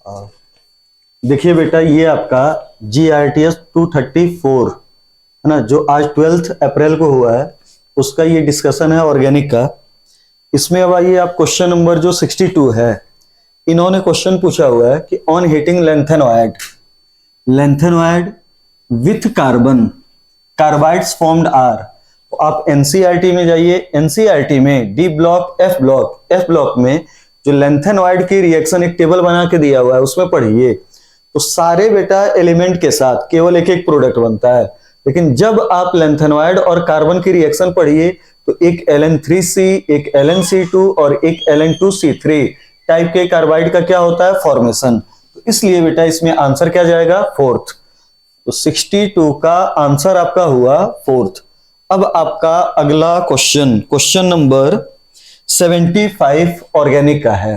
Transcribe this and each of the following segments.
आ, देखिए बेटा, ये आपका GRTS 234 है ना, जो आज 12 अप्रैल को हुआ है, उसका ये डिस्कशन है ऑर्गेनिक का। इसमें अब आइए आप क्वेश्चन नंबर जो 62 है, इन्होंने क्वेश्चन पूछा हुआ है कि on heating lanthanoid with carbon carbides formed are. तो आप एनसीईआरटी में जाइए, एनसीईआरटी में डी ब्लॉक एफ ब्लॉक में जो लेंथेनॉइड की रिएक्शन एक टेबल बना के दिया हुआ है उसमें पढ़िए। तो सारे बेटा एलिमेंट के साथ केवल एक एक प्रोडक्ट बनता है, लेकिन जब आप लेंथेनॉइड और कार्बन की रिएक्शन पढ़िए तो एक Ln3C, एक Lnc2 और एक Ln2C3 टाइप के कार्बाइड का क्या होता है, फॉर्मेशन। तो इसलिए बेटा इसमें आंसर क्या जाएगा, फोर्थ। तो 62 का आंसर आपका हुआ फोर्थ। अब आपका अगला क्वेश्चन नंबर 75 ऑर्गेनिक का है।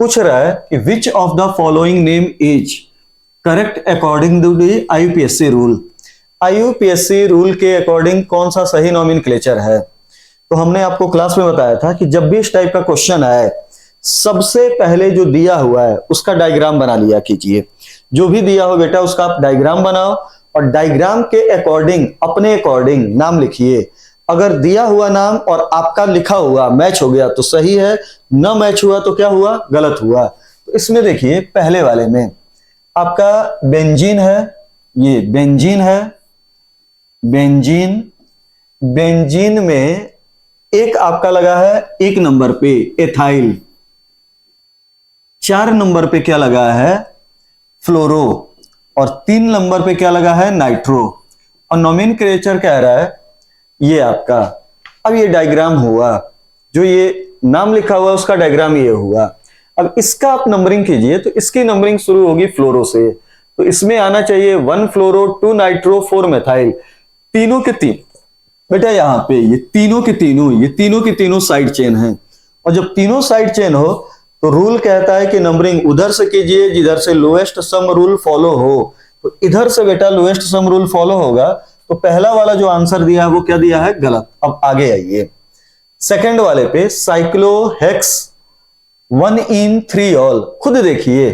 पूछ रहा है कि which of the following name is correct according to the IUPAC rule. IUPAC rule के अकॉर्डिंग कौन सा सही नॉमेनक्लेचर है। तो हमने आपको क्लास में बताया था कि जब भी इस टाइप का क्वेश्चन आए, सबसे पहले जो दिया हुआ है उसका डायग्राम बना लिया कीजिए। जो भी दिया हो बेटा उसका आप डायग्राम बनाओ और डायग्राम के अकॉर्डिंग अपने अकॉर्डिंग नाम लिखिए। अगर दिया हुआ नाम और आपका लिखा हुआ मैच हो गया तो सही है, न मैच हुआ तो क्या हुआ, गलत हुआ। तो इसमें देखिए पहले वाले में आपका बेंजीन है, ये बेंजीन है, बेंजीन में एक आपका लगा है एक नंबर पे एथाइल, 4 नंबर पे क्या लगा है, फ्लोरो, और 3 नंबर पे क्या लगा है, नाइट्रो। और नॉमेनक्लेचर कह रहा है ये आपका। अब ये डायग्राम हुआ, जो ये नाम लिखा हुआ उसका डायग्राम ये हुआ। अब इसका आप नंबरिंग कीजिए तो इसकी नंबरिंग शुरू होगी फ्लोरो से। तो इसमें आना चाहिए 1 फ्लोरो 2 नाइट्रो 4 मेथाइल। तीनों के तीन बेटा यहाँ पे ये तीनों की तीनों साइड चेन है। और जब तीनों साइड चेन हो तो रूल कहता है कि नंबरिंग उधर से कीजिए जिधर से लोएस्ट सम रूल फॉलो हो। तो इधर से बेटा लोएस्ट सम रूल फॉलो होगा। तो पहला वाला जो आंसर दिया है वो क्या दिया है, गलत। अब आगे आइए सेकंड वाले पे, साइक्लोहेक्स 1 इन 3 ऑल। खुद देखिए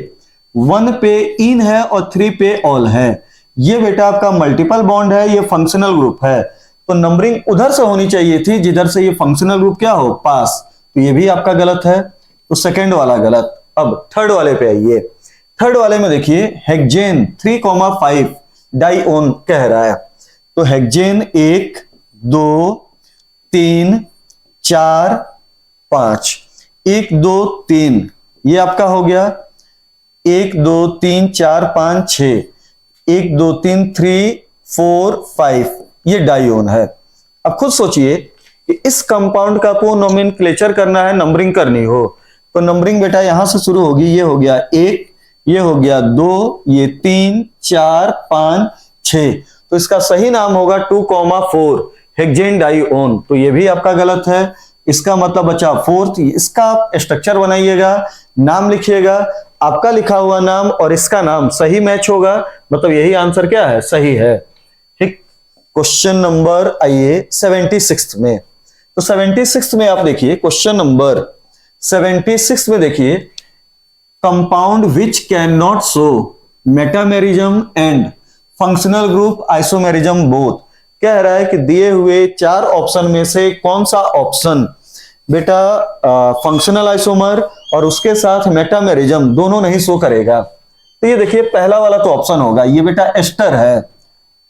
1 पे इन है और 3 पे ऑल है। ये बेटा आपका मल्टीपल बॉन्ड है, ये फंक्शनल ग्रुप है। तो नंबरिंग उधर से होनी चाहिए थी जिधर से ये फंक्शनल ग्रुप क्या हो, पास। तो ये भी आपका गलत है, तो सेकंड वाला गलत। अब थर्ड वाले पे आइए। थर्ड वाले में देखिए हेक्सेन 3,5 डाइओन कह रहा है। तो हेक्सेन 1 2 3 4 5, 1 2 3 ये आपका हो गया, 1 2 3 4 5 6, 1 2 3 3 4 5 ये डाइओन है। अब खुद सोचिए कि इस कंपाउंड का आपको नोमेनक्लेचर करना है, नंबरिंग करनी हो, तो नंबरिंग बेटा यहां से शुरू होगी। ये हो गया 1, ये हो गया 2, ये 3 4 5 6। तो इसका सही नाम होगा 2,4 हेक्सेन डाइओन। तो ये भी आपका गलत है। इसका मतलब बचा फोर्थ। इसका आप स्ट्रक्चर बनाइएगा, नाम लिखिएगा, आपका लिखा हुआ नाम और इसका नाम सही मैच होगा, मतलब यही आंसर क्या है, सही है। ठीक, क्वेश्चन नंबर आइए 76 में। तो 76 में आप देखिए, क्वेश्चन नंबर 76 में देखिए, compound which can not show metamerism and functional group isomerism both. कह रहा है कि दिए हुए 4 ऑप्शन में से कौन सा ऑप्शन बेटा फंक्शनल आइसोमर और उसके साथ मेटामेरिज्म दोनों नहीं शो करेगा। तो ये देखिए पहला वाला तो ऑप्शन होगा, ये बेटा एस्टर है,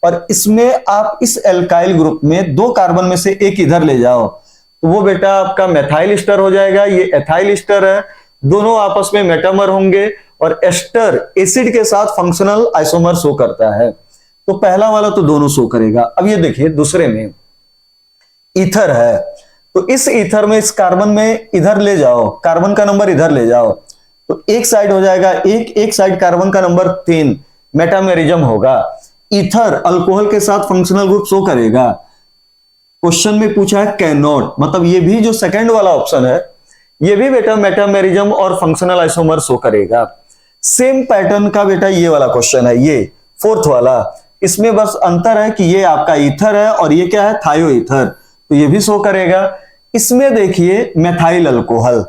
और इसमें आप इस एल्काइल ग्रुप में 2 कार्बन में से एक इधर ले जाओ तो वो बेटा आपका मेथाइल एस्टर हो जाएगा। ये एथाइल एस्टर है, दोनों आपस में मेटामर होंगे, और एस्टर एसिड के साथ फंक्शनल आइसोमर शो करता है। तो पहला वाला तो दोनों शो करेगा। अब ये देखिए दूसरे में ईथर है, तो इस ईथर में इस कार्बन में इधर ले जाओ, कार्बन का नंबर इधर ले जाओ, तो एक साइड हो जाएगा एक साइड कार्बन का नंबर 3 मेटामेरिज्म होगा। ईथर अल्कोहल के साथ फंक्शनल ग्रुप शो करेगा। क्वेश्चन में पूछा है कैन नॉट, मतलब ये भी जो सेकंड वाला ऑप्शन है ये भी बेटा मेटामेरिज्म और फंक्शनल आइसोमर शो करेगा। सेम पैटर्न का बेटा ये वाला क्वेश्चन है, ये फोर्थ वाला। इसमें बस अंतर है कि ये आपका ईथर है और ये क्या है, थायो ईथर, तो ये भी शो करेगा। इसमें देखिए मेथाइल अल्कोहल,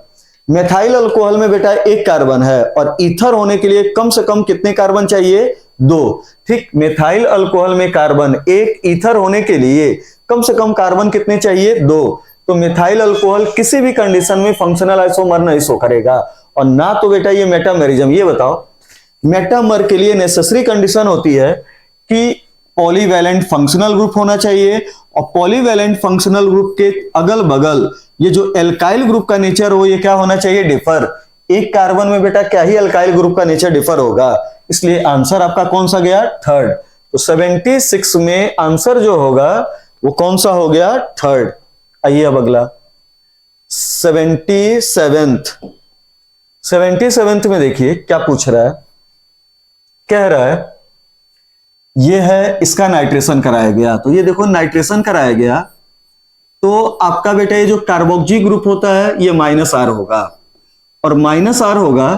मेथाइल अल्कोहल में बेटा एक कार्बन है और ईथर होने के लिए कम से कम कितने कार्बन चाहिए? 2। ठीक, मेथाइल अल्कोहल में कार्बन एक, ईथर होने के लिए कम से कम कार्बन कितने चाहिए? 2। तो मेथाइल अल्कोहल किसी भी कंडीशन में फंक्शनल आइसोमर नहीं शो करेगा और ना तो बेटा ये मेटामेरिज्म। ये बताओ, मेटामर के लिए नेसेसरी कंडीशन होती है कि पॉलीवैलेंट फंक्शनल ग्रुप होना चाहिए और पॉलीवैलेंट फंक्शनल ग्रुप के अगल बगल ये जो एल्काइल ग्रुप का नेचर हो, ये क्या होना चाहिए? डिफर। एक कार्बन में बेटा क्या ही एल्काइल ग्रुप का नेचर डिफर होगा, इसलिए आंसर आपका कौन सा गया? थर्ड। तो 76 में आंसर जो होगा वो कौन सा हो गया? थर्ड। आइए अब अगला 77th में देखिए क्या पूछ रहा है। कह रहा है ये है, इसका नाइट्रेशन कराया गया, तो ये देखो नाइट्रेशन कराया गया तो आपका बेटा ये जो कार्बोक्सी ग्रुप होता है ये -R होगा और -R होगा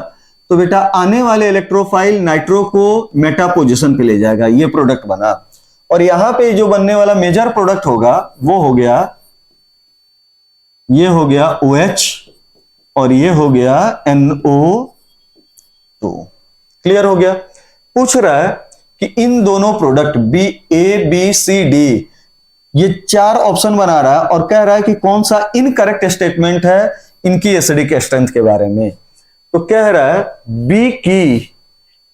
तो बेटा आने वाले इलेक्ट्रोफाइल नाइट्रो को मेटा पोजीशन पे ले जाएगा, ये प्रोडक्ट बना। और यहां पे जो बनने वाला मेजर प्रोडक्ट होगा वो हो गया, ये हो गया OH और ये हो गया NO2। क्लियर हो गया? पूछ रहा है कि इन दोनों प्रोडक्ट ABCD, ये 4 ऑप्शन बना रहा है और कह रहा है कि कौन सा इनकरेक्ट स्टेटमेंट है इनकी एसिडिक स्ट्रेंथ के बारे में। तो कह रहा है बी की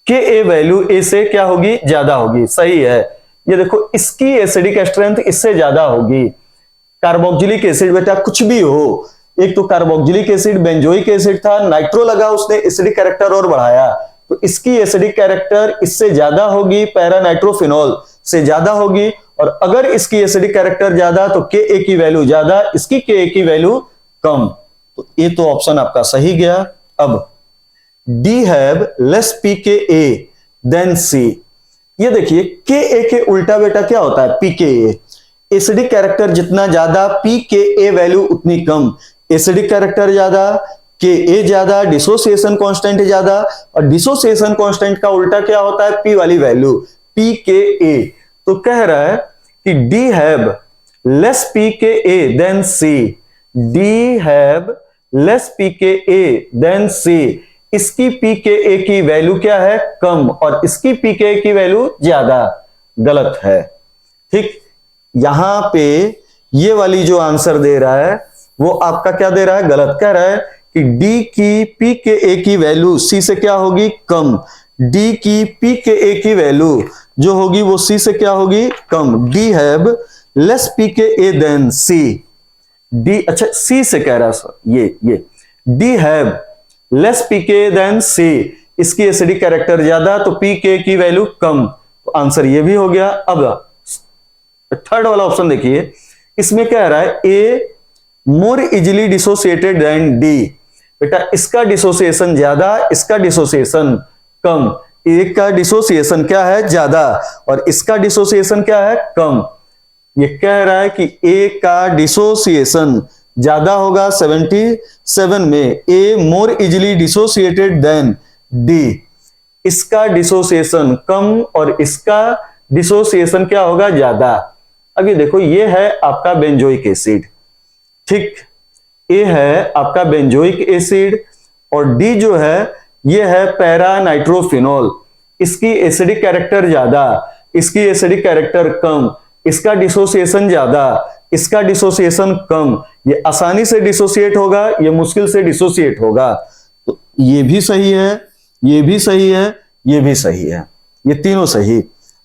Ka वैल्यू A से क्या होगी? ज्यादा होगी। सही है। ये देखो इसकी एसिडिक स्ट्रेंथ इससे ज्यादा होगी। कार्बोक्सिलिक एसिड बेटा कुछ भी हो, एक तो कार्बोक्सिलिक एसिड बेंजोइक एसिड था, नाइट्रो लगा उसने एसिडिक कैरेक्टर और बढ़ाया, तो इसकी एसिडिक कैरेक्टर इससे ज्यादा होगी, पैरा नाइट्रोफिनॉल से ज्यादा होगी। और अगर इसकी एसिडिक कैरेक्टर ज्यादा तो Ka की वैल्यू ज्यादा, इसकी Ka की वैल्यू कम। तो ये तो ऑप्शन आपका सही गया। अब D have less pKa than C। ये देखिए Ka के उल्टा बेटा क्या होता है? pKa। एसिडिक कैरेक्टर जितना ज्यादा pKa वैल्यू उतनी कम। एसिडिक कैरेक्टर ज्यादा, Ka ज्यादा, डिसोसिएशन कांस्टेंट ज्यादा, और डिसोसिएशन कांस्टेंट का उल्टा क्या होता है? P वाली वैल्यू pKa। तो कह रहा है कि D have less pKa than C। D have less pKa than C। इसकी pKa की वैल्यू क्या है? कम, और इसकी pKa की वैल्यू ज्यादा। गलत है। ठीक, यहां पे ये वाली जो आंसर दे रहा है वो आपका क्या दे रहा है? गलत। कह रहा है कि D की pKa की वैल्यू C से क्या होगी? कम। D की pKa की वैल्यू जो होगी वो C से क्या होगी? कम। D have less pKa than C। D, अच्छा C से कह रहा है सर, ये D have less pKa than C। इसकी एसिडिक कैरेक्टर ज्यादा तो pKa की वैल्यू कम, तो आंसर ये भी हो गया। अब थर्ड वाला ऑप्शन देखिए, इसमें कह रहा है A more easily dissociated than D। बेटा इसका डिसोसिएशन ज्यादा, इसका डिसोसिएशन कम। एक का डिसोसिएशन क्या है? ज्यादा, और इसका डिसोसिएशन क्या है? कम। ये कह रहा है कि A का डिसोसिएशन ज्यादा होगा 77 में, A more easily dissociated than D। इसका डिसोसिएशन कम और इसका डिसोसिएशन क्या होगा? ज्यादा। अब ये देखो, ये है आपका बेंजोइक एसिड। ठीक, ए है आपका बेंजोइक एसिड और डी जो है ये है पैरा नाइट्रोफिनॉल। इसकी एसिडिक कैरेक्टर ज्यादा, इसकी एसिडिक कैरेक्टर कम, इसका डिसोसिएशन ज्यादा, इसका डिसोसिएशन कम। ये आसानी से डिसोसिएट होगा, ये मुश्किल से डिसोसिएट होगा। तो ये भी सही है, ये भी सही है, ये भी सही है, ये तीनों सही।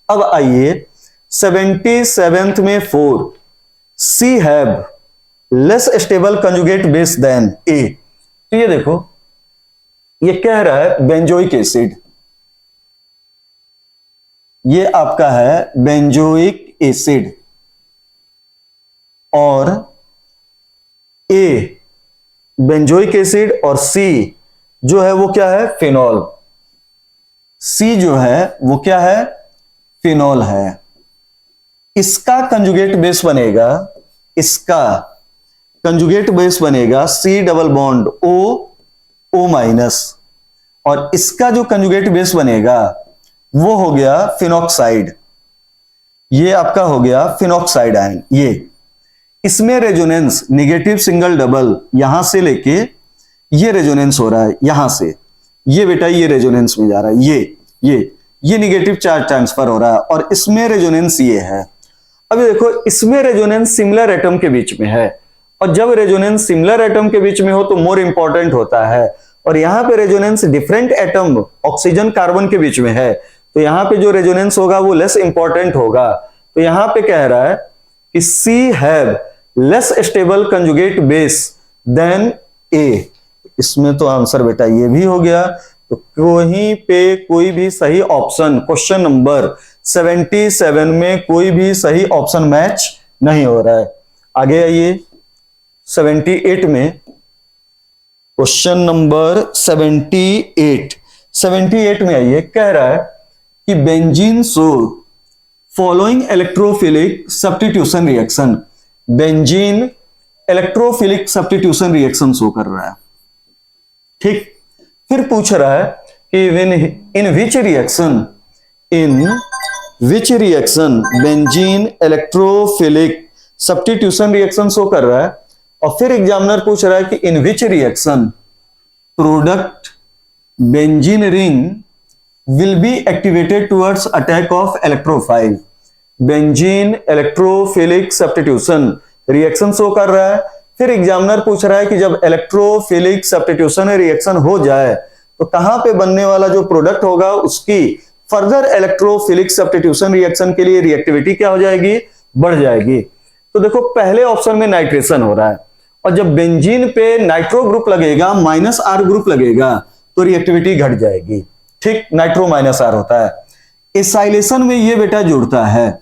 अब आइए 77th में 4, C have less stable conjugate base than A। तो ये देखो, ये कह रहा है बेंजोइक एसिड, ये आपका है बेंजोइक एसिड, और A बेंजोइक एसिड और C जो है वो क्या है? फिनॉल। C जो है वो क्या है? फिनॉल है। इसका कंजुगेट बेस बनेगा, इसका कंजुगेट बेस बनेगा C double bond O minus, और इसका जो कंजुगेट बेस बनेगा वो हो गया फिनॉक्साइड। ये आपका हो गया फिनॉक्साइड आयन। ये इसमें रेजोनेंस नेगेटिव सिंगल डबल यहां से लेके ये रेजोनेंस हो रहा है यहां से, ये बेटा ये रेजोनेंस में जा रहा है, ये निगेटिव चार्ज ट्रांसफर हो रहा है, और इसमें रेजोनेंस ये है। अभी देखो इसमें रेजोनेंस सिमिलर एटम के बीच में है, और जब रेजोनेंस सिमिलर एटम के बीच में हो तो मोर इंपॉर्टेंट होता है, और यहां पे resonance different atom oxygen carbon के बीच में है, तो यहां पे जो रेजोनेंस होगा वो लेस इंपॉर्टेंट होगा। तो यहां पे कह रहा है कि C have less stable conjugate base than A. इसमें तो आंसर बेटा ये भी हो गया। तो कहीं पे कोई भी सही ऑप्शन क्वेश्चन नंबर 77 में कोई भी सही ऑप्शन मैच नहीं हो रहा है। आगे आइए 78 में, क्वेश्चन नंबर 78 में आइए, कह रहा है कि benzene show following electrophilic substitution reaction. Benzene electrophilic substitution reaction show कर रहा है, ठीक। फिर पूछ रहा है कि in which reaction benzene electrophilic substitution reaction show कर रहा है। और फिर एग्जामिनर पूछ रहा है कि in which reaction product benzene ring will be activated towards attack of electrophile. Benzene electrophilic substitution reaction show कर रहा है। फिर एग्जामिनर पूछ रहा है कि जब इलेक्ट्रोफिलिक सब्स्टिट्यूशन रिएक्शन हो जाए तो कहां पे बनने वाला जो प्रोडक्ट होगा उसकी फर्दर इलेक्ट्रोफिलिक सब्स्टिट्यूशन रिएक्शन के लिए रिएक्टिविटी क्या हो जाएगी, बढ़ जाएगी। तो देखो पहले ऑप्शन में नाइट्रेशन हो रहा है, और जब बेंजीन पे नाइट्रो ग्रुप लगेगा -R ग्रुप लगेगा तो रिएक्टिविटी घट जाएगी, ठीक। नाइट्रो -R होता है। एसाइलेशन में ये बेटा जुड़ता है,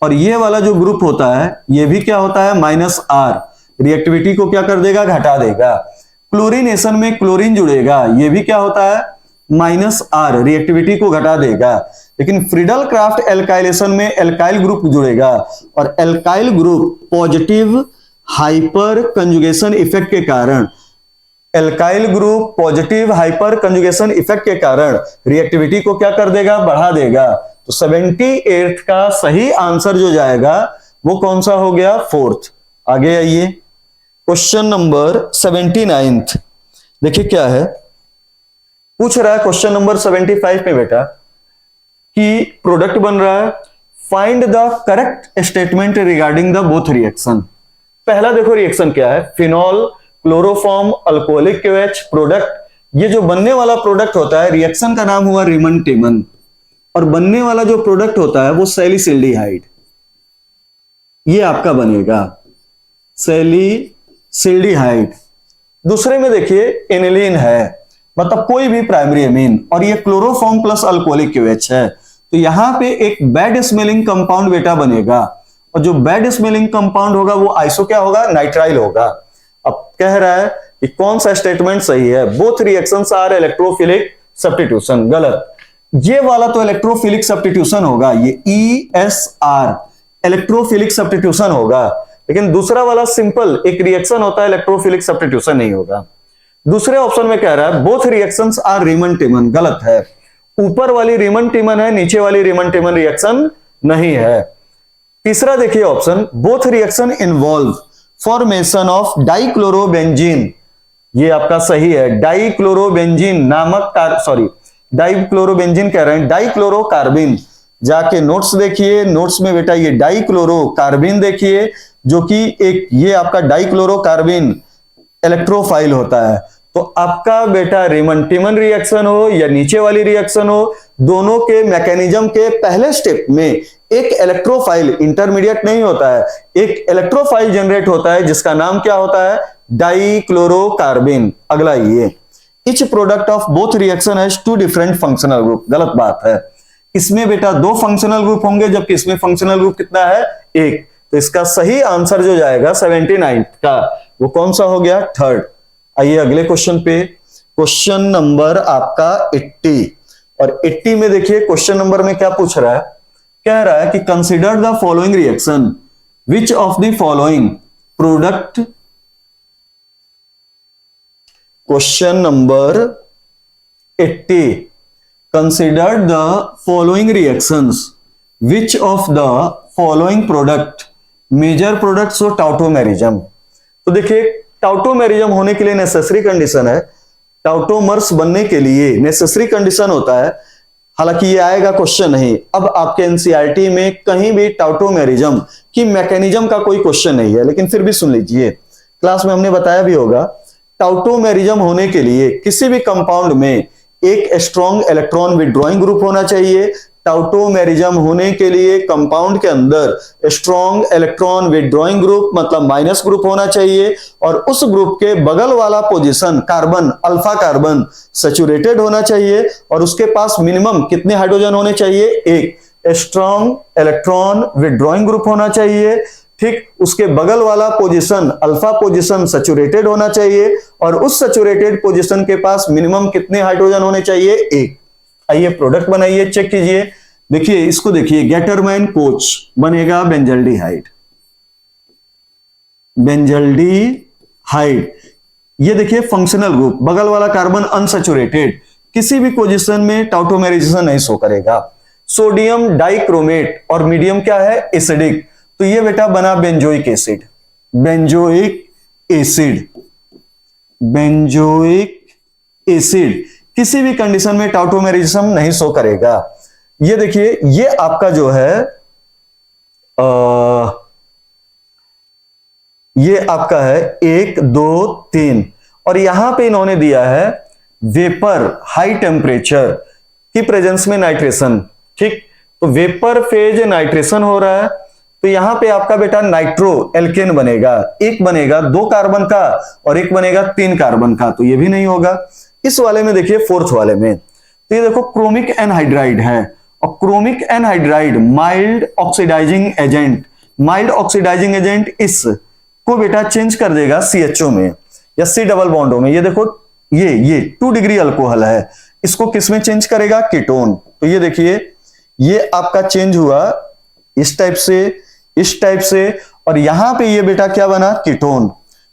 और ये वाला जो ग्रुप होता है ये भी क्या होता है, -R, रिएक्टिविटी को क्या कर देगा, घटा देगा। क्लोरीनेशन में क्लोरीन जुड़ेगा, ये भी क्या होता है, -R, रिएक्टिविटी को घटा देगा। लेकिन फ्रीडल क्राफ्ट एल्काइलेशन में एल्काइल ग्रुप जुड़ेगा, और alkyl group positive hyper conjugation effect के कारण, alkyl group positive hyper conjugation effect के कारण रिएक्टिविटी को क्या कर देगा, बढ़ा देगा। तो 78 का सही आंसर जो जाएगा वो कौन सा हो गया, 4th। आगे आइए क्वेश्चन नंबर 79। देखिए क्या है, पूछ रहा है क्वेश्चन नंबर 75 में बेटा कि प्रोडक्ट बन रहा है, find the correct statement regarding the both reaction. पहला देखो रिएक्शन क्या है, phenol chloroform alcoholic KOH product. ये जो बनने वाला प्रोडक्ट होता है, रिएक्शन का नाम हुआ रिमन-टिमन, और बनने वाला जो प्रोडक्ट होता है वो सैलिसिल्डिहाइड, ये आपका बनेगा सैलिसिल्डिहाइड। दूसरे में देखिए एनिलीन है, मतलब कोई भी प्राइमरी एमीन, और ये क्लोरोफॉर्म प्लस अल्कोहलिक KOH है, तो यहां पे एक बैड स्मेलिंग कंपाउंड बेटा बनेगा, और जो बैड स्मेलिंग कंपाउंड होगा वो आइसो क्या होगा, नाइट्राइल होगा। अब कह रहा है कि कौन सा स्टेटमेंट सही है, both reactions are electrophilic substitution, गलत। ये वाला तो इलेक्ट्रोफिलिक सब्स्टिट्यूशन होगा, ये ESR इलेक्ट्रोफिलिक सब्स्टिट्यूशन होगा, लेकिन दूसरा वाला सिंपल एक रिएक्शन होता है, इलेक्ट्रोफिलिक सब्स्टिट्यूशन नहीं होगा। दूसरे ऑप्शन में कह रहा है बोथ रिएक्शंस आर रीमन-टिमन, गलत है। ऊपर वाली रीमन-टिमन है, नीचे वाली रीमन-टिमन रिएक्शन नहीं है। तीसरा देखिए option, both reaction involve formation of dichlorobenzene, ये आपका सही है। डाइक्लोरोबेंजीन नामक डाइक्लोरोबेंजीन कह रहे हैं, डाइक्लोरोकार्बिन। जाके नोट्स देखिए, नोट्स में बेटा ये डाइक्लोरोकार्बिन देखिए, जो कि एक ये आपका डाइक्लोरोकार्बिन इलेक्ट्रोफाइल होता है। तो आपका बेटा रीमन-टिमन रिएक्शन हो या नीचे वाली रिएक्शन हो, दोनों के मैकेनिज्म के पहले स्टेप में एक इलेक्ट्रोफाइल, इंटरमीडिएट नहीं होता है, एक इलेक्ट्रोफाइल जनरेट होता है जिसका नाम क्या होता है, डाइक्लोरोकार्बिन। अगला ये etch product of both reaction has 2 different functional group, गलत बात है। इसमें बेटा 2 फंक्शनल ग्रुप होंगे, जबकि इसमें फंक्शनल ग्रुप कितना है, 1। तो इसका सही आंसर जो जाएगा 79 का वो कौन सा हो गया, 3rd। आइए अगले क्वेश्चन पे, क्वेश्चन नंबर आपका 80, और 80 में देखिए क्वेश्चन नंबर में क्या पूछ रहा है, कह रहा है कि consider the following reaction, which of the following product, question number 80, consider the following reactions, which of the following product major products of tautomerism. तो देखिए टाउटोमेरिज्म होने के लिए नेसेसरी कंडीशन है टाउटोमर्स बनने के लिए नेसेसरी कंडीशन होता है, हालांकि ये आएगा क्वेश्चन नहीं। अब आपके एनसीईआरटी में कहीं भी टाउटोमेरिज्म की मैकेनिज्म का कोई क्वेश्चन नहीं है, लेकिन फिर भी सुन लीजिए, क्लास में हमने बताया भी होगा। टाउटोमेरिज्म होने के लिए किसी भी कंपाउंड में एक स्ट्रॉन्ग इलेक्ट्रॉन विथड्रॉइंग ग्रुप होना चाहिए। टाउटोमेरिज्म होने के लिए कंपाउंड के अंदर स्ट्रॉन्ग इलेक्ट्रॉन विथड्रॉइंग ग्रुप मतलब माइनस ग्रुप होना चाहिए, और उस ग्रुप के बगल वाला position carbon alpha carbon saturated होना चाहिए, और उसके पास मिनिमम कितने हाइड्रोजन होने चाहिए, एक स्ट्रॉन्ग इलेक्ट्रॉन विथड्रॉइंग ग्रुप होना चाहिए। ठीक, उसके बगल वाला पोजीशन अल्फा पोजीशन सैचुरेटेड होना चाहिए, और उस सैचुरेटेड पोजीशन के पास मिनिमम कितने हाइड्रोजन होने चाहिए, एक। आइए प्रोडक्ट बनाइए, चेक कीजिए। देखिए इसको देखिए, गेटरमैन कोच बनेगा बेंजल्डिहाइड, बेंजल्डिहाइड। ये देखिए फंक्शनल ग्रुप, बगल वाला कार्बन अनसैचुरेटेड, किसी भी पोजीशन में टाउटोमेरिज्म नहीं शो करेगा। सोडियम डाइक्रोमेट और मीडियम क्या है, एसिडिक, तो ये बेटा बना benzoic acid, benzoic acid, benzoic acid किसी भी कंडीशन में टाउटोमेरिज्म नहीं शो करेगा। ये देखिए, ये आपका जो है ये आपका है 1 2 3, और यहां पे इन्होंने दिया है वेपर हाई टेम्परेचर की प्रेजेंस में नाइट्रेशन। ठीक, तो वेपर फेज नाइट्रेशन हो रहा है, तो यहां पे आपका बेटा नाइट्रो एल्केन बनेगा, एक बनेगा 2 कार्बन का और एक बनेगा 3 कार्बन का, तो ये भी नहीं होगा। इस वाले में देखिए, फोर्थ वाले में, तो ये देखो क्रोमिक एनहाइड्राइड है, और chromic anhydride mild oxidizing agent, mild oxidizing agent इस को बेटा चेंज कर देगा CHO में या C डबल बॉन्डो में। ये देखो, ये 2 डिग्री अल्कोहल है, इसको किस में चेंज करेगा, कीटोन। तो ये देखिए, ये आपका चेंज हुआ इस टाइप से, इस टाइप से, और यहां पे ये बेटा क्या बना, कीटोन।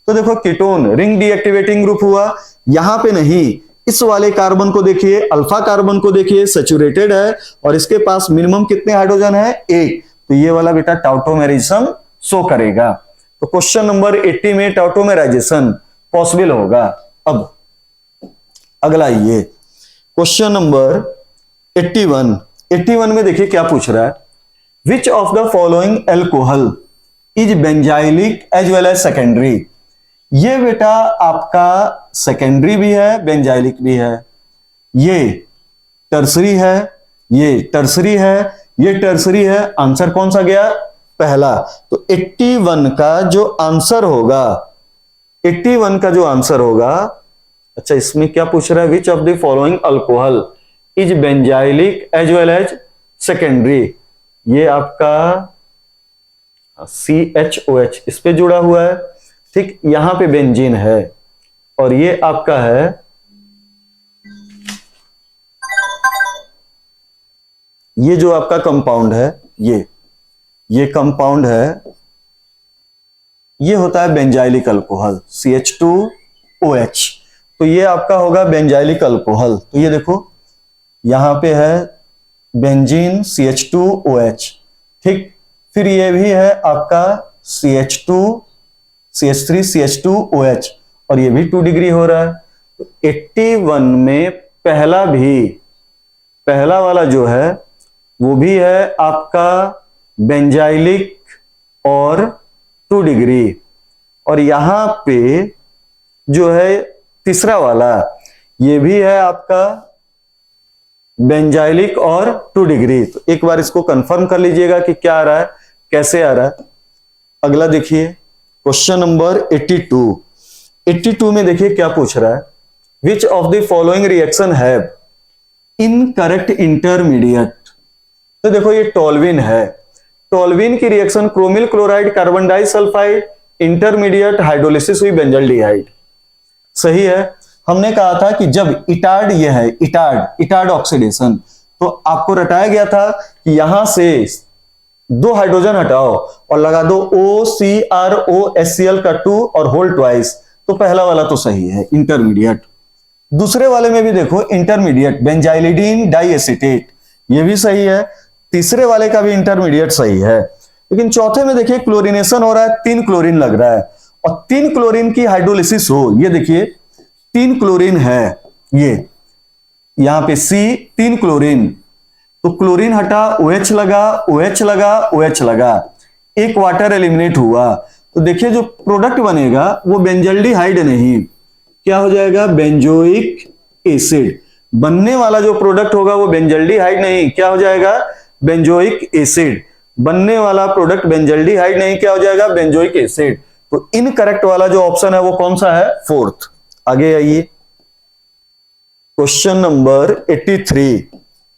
तो देखो कीटोन रिंग डीएक्टिवेटिंग ग्रुप हुआ, यहां पे नहीं, इस वाले कार्बन को देखिए, अल्फा कार्बन को देखिए, सैचुरेटेड है और इसके पास मिनिमम कितने हाइड्रोजन है, एक, तो ये वाला बेटा टाउटोमेरिज्म शो करेगा। तो क्वेश्चन नंबर 80 में टाउटोमेराइजेशन पॉसिबल होगा। अब अगला ये क्वेश्चन नंबर 81 में देखिए क्या पूछ रहा है, which of the following alcohol is benzylic as well as secondary. ये बेटा आपका सेकेंडरी भी है, बेंजाइलिक भी है, ये टर्सरी है, ये टर्सरी है, ये टर्सरी है। आंसर कौन सा गया, पहला। तो 81 का जो आंसर होगा, 81 का जो आंसर होगा, अच्छा इसमें क्या पूछ रहा है, which of the following alcohol is benzylic as well as secondary. ये आपका CHOH इस पे जुड़ा हुआ है, ठीक, यहां पे बेंजीन है, और ये आपका है ये जो आपका कंपाउंड है, ये कंपाउंड है, ये होता है बेंजाइलिक अल्कोहल CH2OH। तो ये आपका होगा बेंजाइलिक अल्कोहल। तो ये देखो यहां पे है बेंजीन CH2OH, ठीक, फिर ये भी है आपका CH3 CH2OH, और ये भी 2 डिग्री हो रहा है। तो 81 में पहला वाला जो है वो भी है आपका बेंजाइलिक और 2 डिग्री, और यहां पे जो है तीसरा वाला ये भी है आपका बेंजाइलिक और 2 डिग्री। तो एक बार इसको कंफर्म कर लीजिएगा कि क्या आ रहा है, कैसे आ रहा है। अगला देखिए क्वेश्चन नंबर 82 में देखिए क्या पूछ रहा है, which of the following reaction have incorrect intermediate. तो देखो ये टोल्विन है, टोल्विन की reaction chromyl chloride carbon disulphide, intermediate hydrolysis हुई बेंजल्डिहाइड, सही है। हमने कहा था कि जब इटार्ड, ये है इटार्ड ऑक्सीडेशन, तो आपको रटाया गया था कि यहां से 2 हाइड्रोजन हटाओ और लगा दो OCROHCl का 2 और होल ट्वाइस, तो पहला वाला तो सही है इंटरमीडिएट। दूसरे वाले में भी देखो इंटरमीडिएट बेंजाइलिडीन डाइएसिटेट, ये भी सही है। तीसरे वाले का भी इंटरमीडिएट सही है, लेकिन चौथे में देखिए क्लोरीनेशन हो रहा है, 3 क्लोरीन लग रहा है, और 3 क्लोरीन की हाइड्रोलिसिस हो, ये देखिए 3 क्लोरीन है, ये यहां पे C 3 क्लोरीन, तो क्लोरीन हटा, OH लगा, OH लगा, OH लगा, एक वाटर एलिमिनेट हुआ, तो देखिए जो प्रोडक्ट बनेगा वो बेंजल्डिहाइड नहीं, क्या हो जाएगा, बेंजोइक एसिड। बनने वाला जो प्रोडक्ट होगा वो बेंजल्डिहाइड नहीं, क्या हो जाएगा, बेंजोइक एसिड। बनने वाला प्रोडक्ट बेंजल्डिहाइड नहीं, क्या हो जाएगा, बेंजोइक एसिड। तो इनकरेक्ट वाला जो ऑप्शन है वो कौन सा है, फोर्थ। आगे आइए, क्वेश्चन नंबर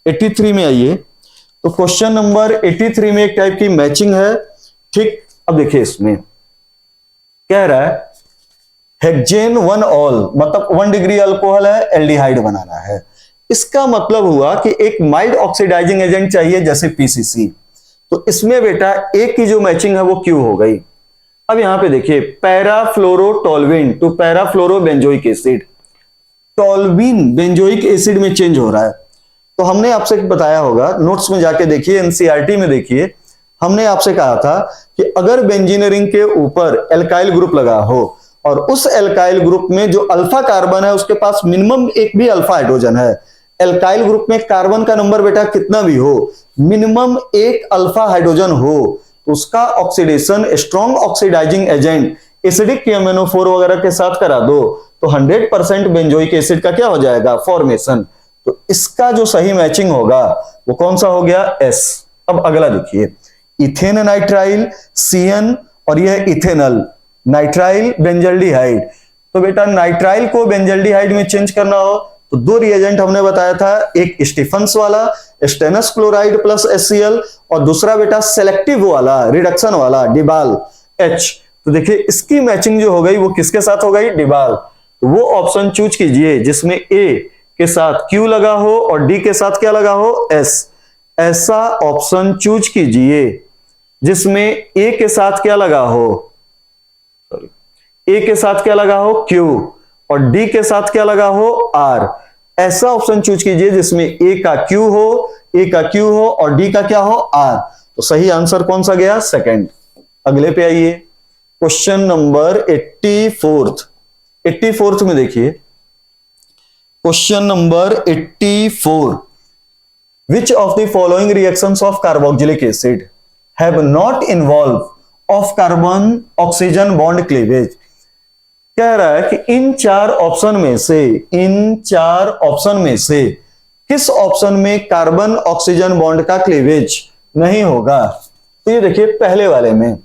83 में आइए। तो क्वेश्चन नंबर 83 में एक टाइप की मैचिंग है, ठीक। अब देखिए इसमें कह रहा है हेक्सेन 1 ऑल, मतलब 1 डिग्री अल्कोहल है, एल्डिहाइड बनाना है। इसका मतलब हुआ कि एक माइल्ड ऑक्सीडाइजिंग एजेंट चाहिए जैसे पीसीसी। तो इसमें बेटा एक की जो मैचिंग है वो क्यू हो गई। अब यहां पे देखिए पैराफ्लोरोटोल्विन टू पैराफ्लोरोबेंजोइक एसिड, टोल्विन बेंजोइक एसिड में चेंज हो रहा है। तो हमने आपसे बताया होगा, नोट्स में जाके देखिए, एनसीईआरटी में देखिए, हमने आपसे कहा था कि अगर बेंजीन रिंग के ऊपर एल्काइल ग्रुप लगा हो और उस एल्काइल ग्रुप में जो अल्फा कार्बन है उसके पास मिनिमम एक भी अल्फा हाइड्रोजन है, एल्काइल ग्रुप में कार्बन का नंबर बेटा कितना भी हो, मिनिमम एक अल्फा हाइड्रोजन हो, तो उसका oxidation strong oxidizing agent acidic KMnO4 वगैरह के साथ करा दो तो 100% बेंजोइक एसिड का क्या हो जाएगा, फॉर्मेशन। तो इसका जो सही मैचिंग होगा वो कौन सा हो गया, एस। अब अगला देखिए, इथेन नाइट्राइल CN और यह इथेनल नाइट्राइल बेंजल्डिहाइड। तो बेटा नाइट्राइल को बेंजल्डिहाइड में चेंज करना हो तो 2 रिएजेंट हमने बताया था, एक स्टीफंस वाला स्टेनस क्लोराइड प्लस HCl और दूसरा बेटा सेलेक्टिव वाला रिडक्शन वाला डिबाल H। तो देखिए इसकी मैचिंग जो हो गई वो किसके साथ हो गई, डिबाल। तो वो ऑप्शन चूज कीजिए जिसमें A के साथ Q लगा हो और D के साथ क्या लगा हो, S। ऐसा ऑप्शन चूज कीजिए जिसमें A के साथ क्या लगा हो, A के साथ क्या लगा हो, Q, और D के साथ क्या लगा हो, R। ऐसा ऑप्शन चूज कीजिए जिसमें A का Q हो और D का क्या हो, R। तो सही आंसर कौन सा गया, सेकंड। अगले पे आइए, क्वेश्चन नंबर 84 में देखिए, question number 84, which of the following reactions of carboxylic acid have not involve of carbon oxygen bond cleavage. कह रहा है कि इन चार ऑप्शन में से किस ऑप्शन में कार्बन ऑक्सीजन बॉन्ड का क्लीवेज नहीं होगा। तो ये देखिए पहले वाले में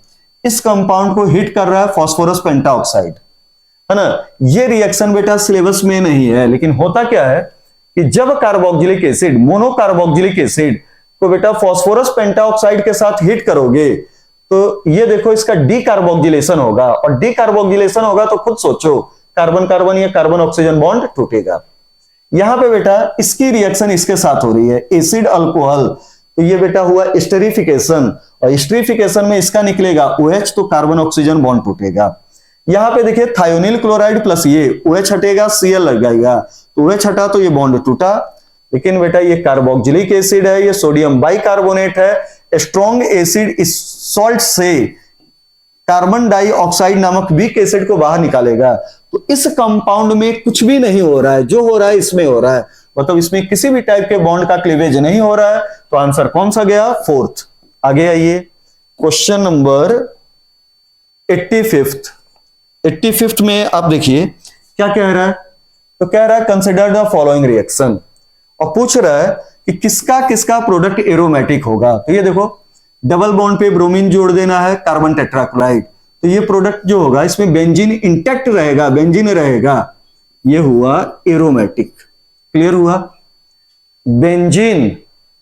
इस कंपाउंड को हिट कर रहा है फास्फोरस पेंटाऑक्साइड, है ना। ये रिएक्शन बेटा सिलेबस में नहीं है, लेकिन होता क्या है कि जब कार्बोक्सिलिक एसिड मोनोकार्बोक्सिलिक एसिड को बेटा फास्फोरस पेंटाऑक्साइड के साथ हिट करोगे तो ये देखो इसका डीकार्बोक्सिलेशन होगा, और डीकार्बोक्सिलेशन होगा तो खुद सोचो कार्बन कार्बन या कार्बन ऑक्सीजन बॉन्ड टूटेगा। यहां पे बेटा इसकी रिएक्शन इसके साथ हो रही है, एसिड अल्कोहल, तो ये बेटा हुआ एस्टरिफिकेशन, और एस्टरिफिकेशन में इसका निकलेगा OH, तो कार्बन ऑक्सीजन बॉन्ड टूटेगा। यहां पे देखिए थायोनिल क्लोराइड प्लस ये OH हटेगा, Cl लगाएगा, तो OH हटा तो ये बॉन्ड टूटा। लेकिन बेटा ये कार्बोक्सिलिक एसिड है, ये सोडियम बाइकार्बोनेट है, स्ट्रॉन्ग एसिड इस सॉल्ट से कार्बन डाइऑक्साइड नामक वीक एसिड को बाहर निकालेगा। तो इस कंपाउंड में कुछ भी नहीं हो रहा है, जो हो रहा है इसमें हो रहा है, मतलब इसमें किसी भी टाइप के बॉन्ड का क्लीवेज नहीं हो रहा है। तो आंसर कौन सा गया, फोर्थ। आगे आइए, क्वेश्चन नंबर 85 में आप देखिए क्या कह रहा है। तो कह रहा है कंसिडर द फॉलोइंग रिएक्शन, और पूछ रहा है कि किसका किसका प्रोडक्ट एरोमेटिक होगा। तो ये देखो डबल बॉन्ड पे ब्रोमीन जोड़ देना है, कार्बन टेट्राक्लोराइड, तो ये प्रोडक्ट जो होगा इसमें बेंजीन इंटैक्ट रहेगा, बेंजीन रहेगा, ये हुआ एरोमेटिक। क्लियर हुआ, बेंजीन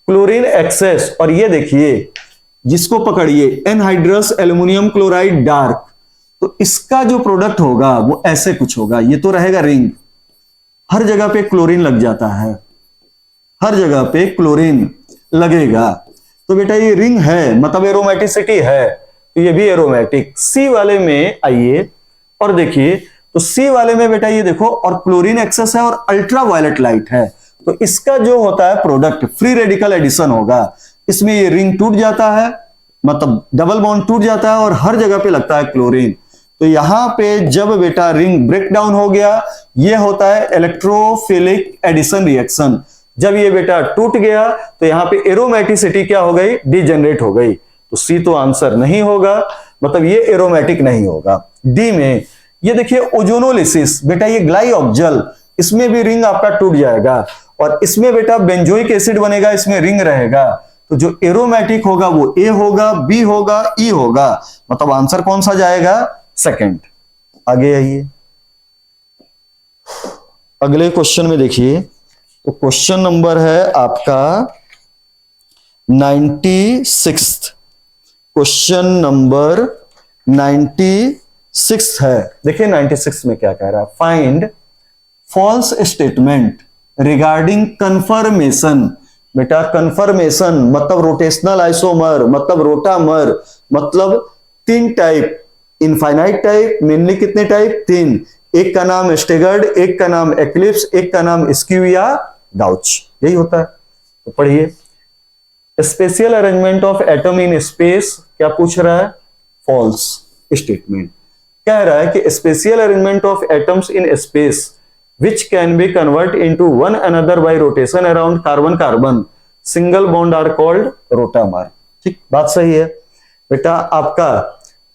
क्लोरीन एक्सेस, और ये देखिए जिसको पकड़िए एनहाइड्रस एल्युमिनियम क्लोराइड डार्क, तो इसका जो प्रोडक्ट होगा वो ऐसे कुछ होगा। ये तो रहेगा रिंग, हर जगह पे क्लोरीन लग जाता है, हर जगह पे क्लोरीन लगेगा, तो बेटा ये रिंग है, मतलब एरोमेटिसिटी है, तो ये भी एरोमेटिक। सी वाले में आइए और देखिए, तो सी वाले में बेटा ये देखो, और क्लोरीन एक्सेस है और अल्ट्रा वायलेट लाइट है, तो इसका जो होता है प्रोडक्ट फ्री रेडिकल एडिशन होगा। इसमें ये रिंग टूट जाता है, मतलब डबल बॉन्ड टूट जाता है और हर जगह पे लगता है क्लोरीन, तो यहां पे जब बेटा रिंग ब्रेक डाउन हो गया, ये होता है इलेक्ट्रोफिलिक एडिशन रिएक्शन। जब ये बेटा टूट गया तो यहाँ पे एरोमेटिसिटी क्या हो गई, डिजेनरेट हो गई। तो सी तो आंसर नहीं होगा, मतलब ये एरोमेटिक नहीं होगा। डी में ये देखिए ओजोनोलिसिस, बेटा ये ग्लाइऑक्जल, इसमें भी रिंग आपका टूट जाएगा और इसमें बेटा बेंजोइक एसिड बनेगा, इसमें रिंग रहेगा। तो जो एरोमेटिक होगा वो ए होगा, बी होगा, ई होगा, मतलब आंसर कौन सा जाएगा, सेकंड। आगे आइए, अगले क्वेश्चन में देखिए, तो क्वेश्चन नंबर है आपका 96। क्वेश्चन नंबर 96 है। देखिए 96 में क्या कह रहा है, find false statement regarding conformation. बेटा कंफर्मेशन मतलब रोटेशनल आइसोमर, मतलब रोटामर, मतलब 3 टाइप, इनफाइनाइट टाइप, मेनली कितने टाइप, 3। एक का नाम स्टेगर्ड, एक का नाम एक्लिप्स, एक का नाम स्क्यू या गाउच, यही होता है। तो पढ़िए, spatial arrangement of atom in space, क्या पूछ रहा है, फॉल्स स्टेटमेंट। कह रहा है कि spatial arrangement of atoms in space which can be convert into one another by rotation around carbon carbon single bond are called rotamer। ठीक, बात सही है बेटा। आपका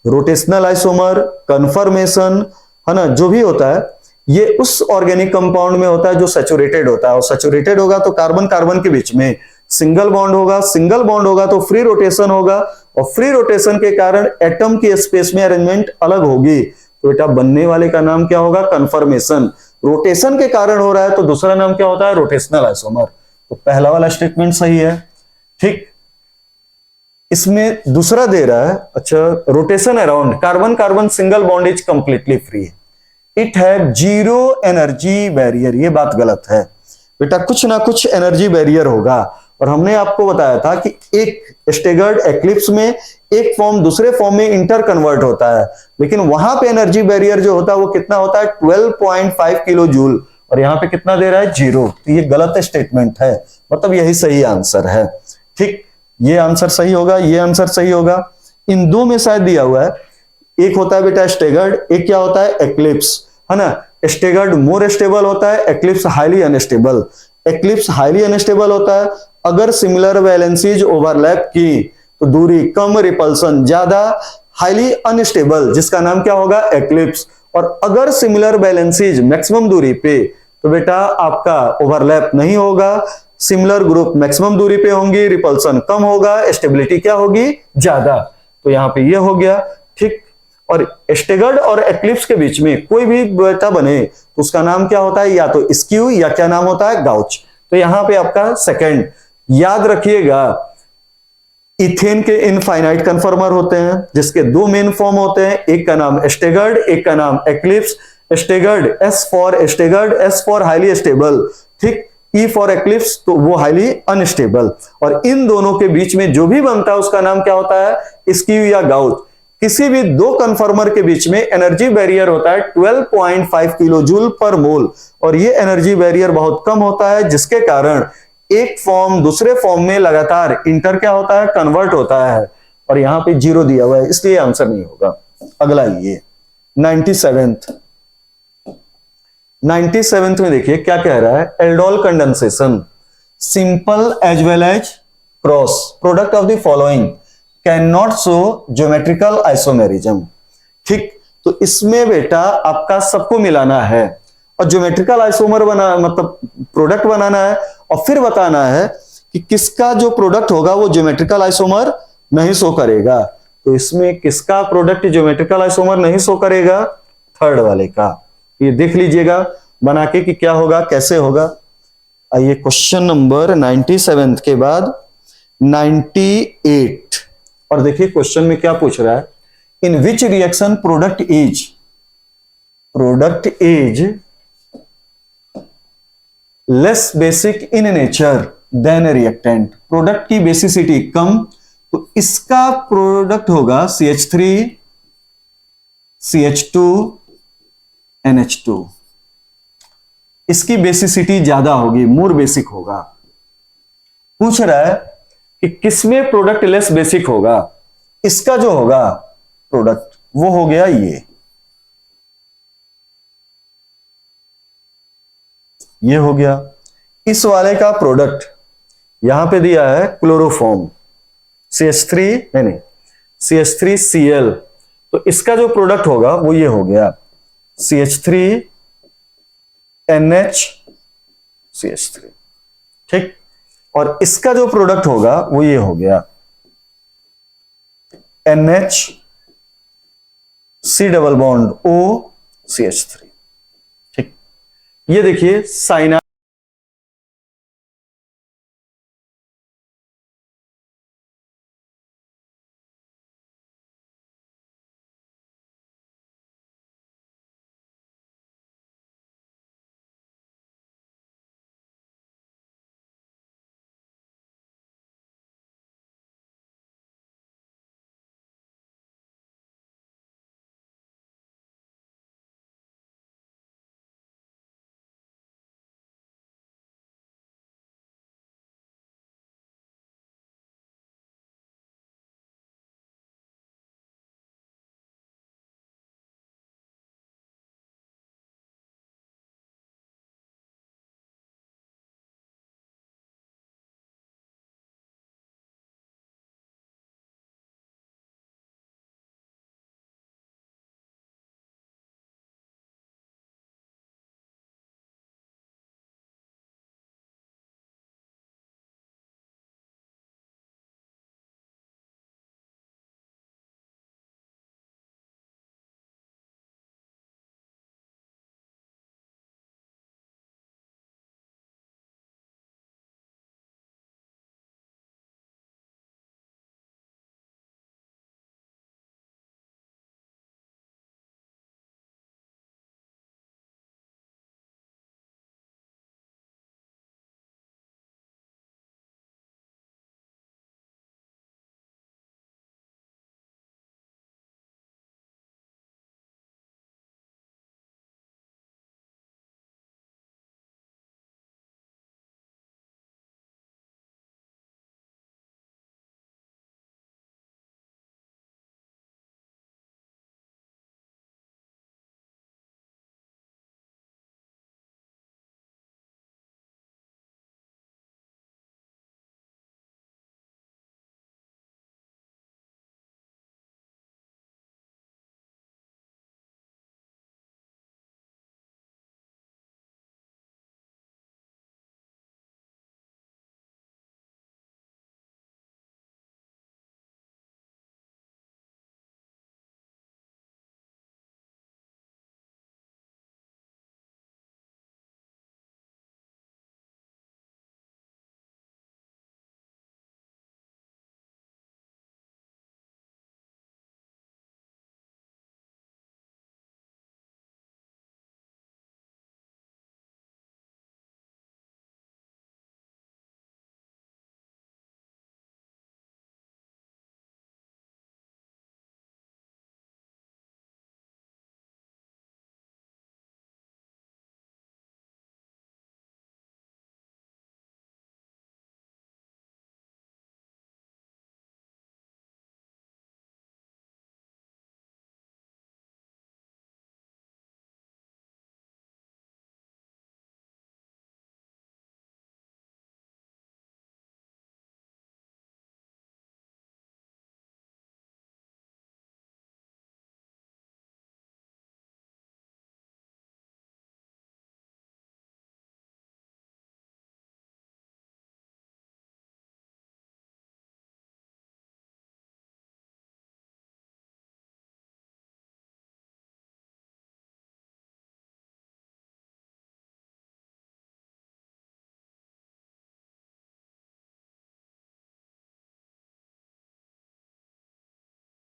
रोटेशनल आइसोमर, कन्फर्मेशन है ना, जो भी होता है ये उस ऑर्गेनिक कंपाउंड में होता है जो सैचुरेटेड होता है, और सैचुरेटेड होगा तो कार्बन कार्बन के बीच में सिंगल बॉन्ड होगा, सिंगल बॉन्ड होगा तो फ्री रोटेशन होगा, और फ्री रोटेशन के कारण एटम की स्पेस में अरेंजमेंट अलग होगी। तो बेटा बनने वाले का नाम क्या होगा, कन्फर्मेशन। रोटेशन के कारण हो रहा है तो दूसरा नाम क्या होता है, रोटेशनल आइसोमर। तो पहला वाला स्टेटमेंट सही है। ठीक, इसमें दूसरा दे रहा है, अच्छा, rotation around carbon carbon single bond is completely free, it have zero energy barrier. ये बात गलत है बेटा, कुछ ना कुछ एनर्जी बैरियर होगा। और हमने आपको बताया था कि एक स्टेगर्ड एक्लिप्स में एक फॉर्म दूसरे फॉर्म में इंटर कन्वर्ट होता है, लेकिन वहां पे एनर्जी बैरियर जो होता है वो कितना होता है, 12.5 किलो जूल, और यहां पे कितना दे रहा है, 0। तो ये गलत स्टेटमेंट है, मतलब यही सही आंसर है। ठीक, ये आंसर सही होगा, ये आंसर सही होगा। इन दो में शायद दिया हुआ है, एक होता है बेटा स्टेगर्ड, एक क्या होता है, एक्लिप्स, है ना। स्टेगर्ड मोर स्टेबल होता है, eclipse highly unstable. Eclipse highly unstable होता है, अगर सिमिलर वैलेंसीज ओवरलैप की तो दूरी कम, रिपल्सन ज्यादा, हाईली अनस्टेबल जिसका नाम क्या होगा, एक्लिप्स। और अगर सिमिलर वैलेंसीज मैक्सिमम दूरी पे तो बेटा आपका ओवरलैप नहीं होगा, सिमिलर ग्रुप मैक्सिमम दूरी पे होंगी, रिपल्सन कम होगा, स्टेबिलिटी क्या होगी, ज्यादा। तो यहां पे ये हो गया। ठीक, और स्टेगर्ड और एक्लिप्स के बीच में कोई भी बेटा बने तो उसका नाम क्या होता है, या तो स्क्यू या क्या नाम होता है, गाउच। तो यहां पे आपका सेकंड। याद रखिएगा, इथेन के इनफाइनाइट कन्फर्मर होते हैं जिसके 2 मेन फॉर्म होते हैं, एक का नाम स्टेगर्ड, एक का नाम eclipse. Staggered S for staggered, S for highly stable, ठीक, ई फॉर एक्लिप्स तो वो हाईली अनस्टेबल। और इन दोनों के बीच में जो भी बनता है उसका नाम क्या होता है, स्क्यू या गाउच। किसी भी 2 कन्फर्मर के बीच में एनर्जी बैरियर होता है 12.5 किलो जूल पर मोल, और ये एनर्जी बैरियर बहुत कम होता है जिसके कारण एक फॉर्म दूसरे फॉर्म में लगातार इंटर क्या होता है, कन्वर्ट होता है। और यहां पे 0 दिया हुआ है, इसलिए आंसर नहीं होगा। अगला ये 97 में देखिए क्या कह रहा है, aldol condensation simple as well as cross product of the following can not show geometrical isomerism. ठीक, तो इसमें बेटा आपका सबको मिलाना है और ज्योमेट्रिकल आइसोमर बना, मतलब प्रोडक्ट बनाना है, और फिर बताना है कि किसका जो प्रोडक्ट होगा वो ज्योमेट्रिकल आइसोमर नहीं शो करेगा। तो इसमें किसका प्रोडक्ट ज्योमेट्रिकल आइसोमर नहीं शो करेगा, थर्ड वाले का। ये देख लीजिएगा बना के कि क्या होगा, कैसे होगा। आइए क्वेश्चन नंबर 97 के बाद 98, और देखिए क्वेश्चन में क्या पूछ रहा है, in which reaction product is less basic in nature than reactant. Product की बेसिसिटी कम, तो इसका प्रोडक्ट होगा CH3 CH2 NH2। इसकी बेसिसिटी ज्यादा होगी, मोर बेसिक होगा। पूछ रहा है कि किसमें प्रोडक्ट लेस बेसिक होगा, इसका जो होगा प्रोडक्ट वो हो गया ये, ये हो गया। इस वाले का प्रोडक्ट यहां पे दिया है क्लोरोफॉर्म CH3, नहीं CH3Cl, तो इसका जो प्रोडक्ट होगा वो ये हो गया CH3NH CH3, ठीक। और इसका जो प्रोडक्ट होगा वो ये हो गया NH C double bond O CH3, ठीक। ये देखिए साइना